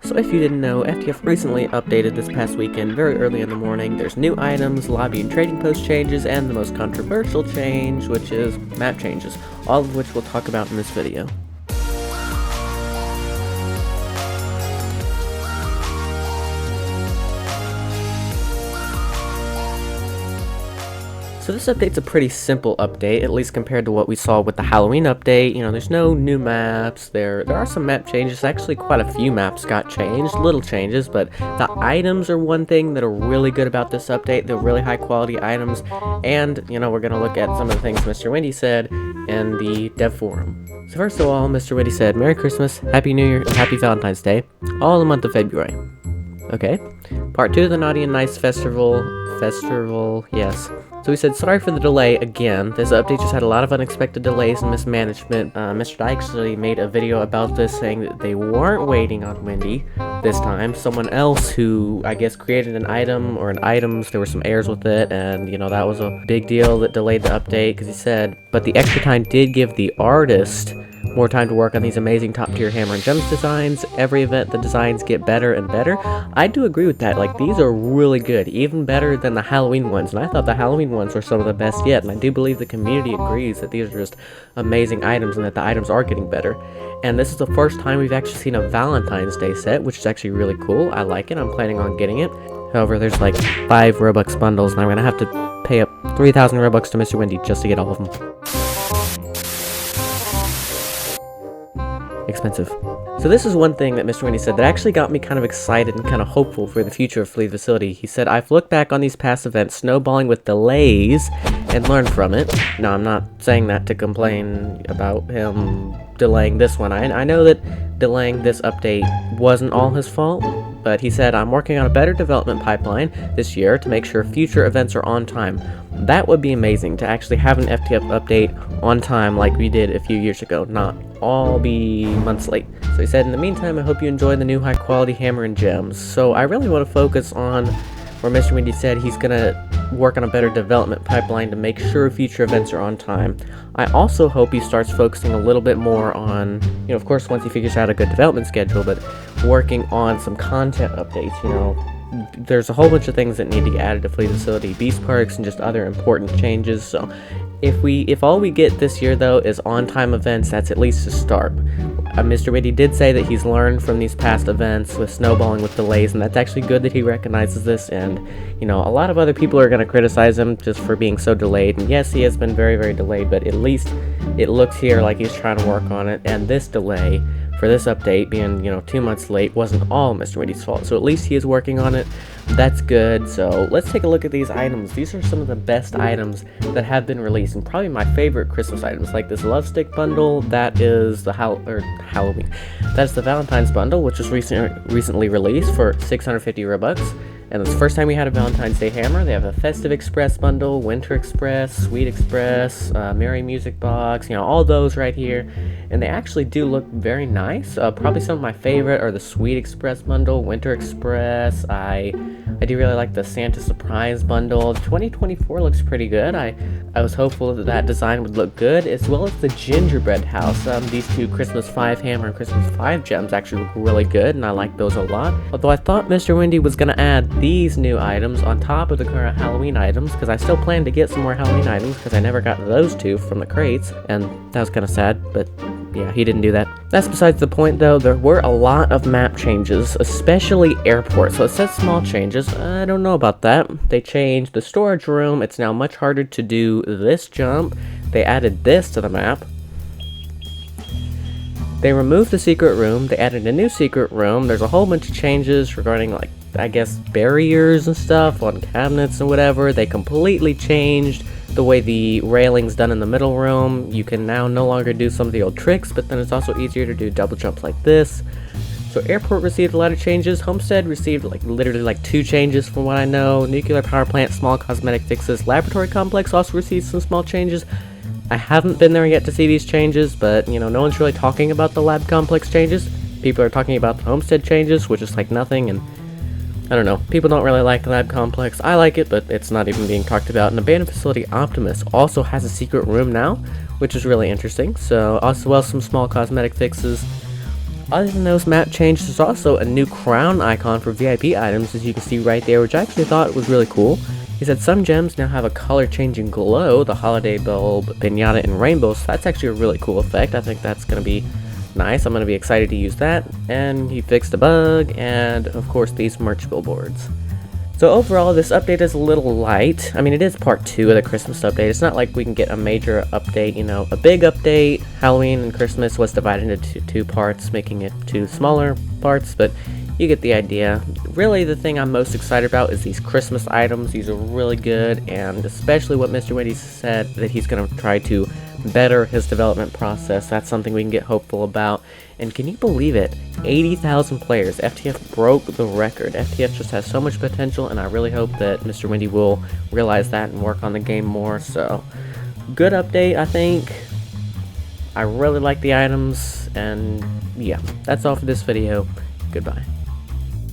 So if you didn't know, FTF recently updated this past weekend, very early in the morning. There's new items, lobby and trading post changes, and the most controversial change, which is map changes, all of which we'll talk about in this video. So this update's a pretty simple update, at least compared to what we saw with the Halloween update. You know, there's no new maps, there are some map changes, actually quite a few maps got changed, little changes, but the items are one thing that are really good about this update. They're really high quality items, and, you know, we're gonna look at some of the things MrWindy said in the dev forum. So first of all, MrWindy said, Merry Christmas, Happy New Year, and Happy Valentine's Day, all the month of February. Okay. Part 2 of the Naughty and Nice Festival, yes. So he said, sorry for the delay again. This update just had a lot of unexpected delays and mismanagement. Mr. Dye actually made a video about this saying that they weren't waiting on Windy this time. Someone else who, I guess, created an item or an items, there were some errors with it, and, you know, that was a big deal that delayed the update, because he said, but the extra time did give the artist more time to work on these amazing top-tier hammer and gems designs. Every event, the designs get better and better. I do agree with that. Like, these are really good, even better than the Halloween ones, and I thought the Halloween ones were some of the best yet, and I do believe the community agrees that these are just amazing items and that the items are getting better. And this is the first time we've actually seen a Valentine's Day set, which is actually really cool. I like it. I'm planning on getting it. However, there's like 5 Robux bundles, and I'm gonna have to pay up 3,000 Robux to MrWindy just to get all of them. Expensive. So this is one thing that MrWindy said that actually got me kind of excited and kind of hopeful for the future of Flee the Facility. He said, I've looked back on these past events, snowballing with delays, and learned from it. Now, I'm not saying that to complain about him delaying this one. I know that delaying this update wasn't all his fault, but he said, I'm working on a better development pipeline this year to make sure future events are on time. That would be amazing, to actually have an FTF update on time like we did a few years ago, not all be months late. So he said, in the meantime, I hope you enjoy the new high quality hammer and gems. So I really want to focus on where MrWindy said he's gonna work on a better development pipeline to make sure future events are on time. I also hope he starts focusing a little bit more on, you know, of course, once he figures out a good development schedule, but working on some content updates. You know, there's a whole bunch of things that need to get added to Flee the Facility, beast perks, and just other important changes. So if all we get this year, though, is on-time events, that's at least a start. MrWindy did say that he's learned from these past events with snowballing with delays, and that's actually good that he recognizes this. And, you know, a lot of other people are going to criticize him just for being so delayed, and yes, he has been very, very delayed, but at least it looks here like he's trying to work on it, and this delay for this update being, you know, 2 months late wasn't all MrWindy's fault, so at least he is working on it. That's good. So let's take a look at these items. These are some of the best items that have been released, and probably my favorite Christmas items, like this Love Stick bundle. That is the Halloween. That's the Valentine's bundle, which was recently released for 650 Robux. And it's the first time we had a Valentine's Day hammer. They have a Festive Express bundle, Winter Express, Sweet Express, Merry Music Box, you know, all those right here. And they actually do look very nice. Probably some of my favorite are the Sweet Express bundle, Winter Express. I do really like the Santa Surprise bundle. 2024 looks pretty good. I was hopeful that that design would look good, as well as the Gingerbread House. These two Christmas 5 hammer and Christmas 5 gems actually look really good, and I like those a lot. Although I thought MrWindy was going to add these new items on top of the current Halloween items, because I still plan to get some more Halloween items, because I never got those two from the crates, and that was kind of sad, but yeah, he didn't do that. That's besides the point, though. There were a lot of map changes, especially airport. So it says small changes. I don't know about that. They changed the storage room. It's now much harder to do this jump. They added this to the map. They removed the secret room. They added a new secret room. There's a whole bunch of changes regarding, like, I guess, barriers and stuff on cabinets and whatever. They completely changed the way the railing's done in the middle room. You can now no longer do some of the old tricks, but then it's also easier to do double jumps like this. So airport received a lot of changes. Homestead received literally 2 changes from what I know. Nuclear power plant, small cosmetic fixes. Laboratory complex also received some small changes. I haven't been there yet to see these changes, but, you know, no one's really talking about the lab complex changes. People are talking about the homestead changes, which is like nothing, and I don't know. People don't really like the lab complex. I like it, but it's not even being talked about. And Abandoned Facility Optimus also has a secret room now, which is really interesting. So, as well as some small cosmetic fixes. Other than those map changes, there's also a new crown icon for VIP items, as you can see right there, which I actually thought was really cool. He said some gems now have a color-changing glow, the holiday bulb, pinata, and rainbows. So that's actually a really cool effect. I think that's going to be nice. I'm going to be excited to use that. And he fixed a bug, and of course these merch billboards. So overall, this update is a little light. I mean, it is part 2 of the Christmas update. It's not like we can get a major update, you know, a big update. Halloween and Christmas was divided into two parts, making it 2 smaller parts, but you get the idea. Really, the thing I'm most excited about is these Christmas items. These are really good, and especially what MrWindy said, that he's going to try to better his development process. That's something we can get hopeful about. And can you believe it? 80,000 players. FTF broke the record. FTF just has so much potential, and I really hope that MrWindy will realize that and work on the game more. So, good update, I think. I really like the items, and yeah, that's all for this video. Goodbye.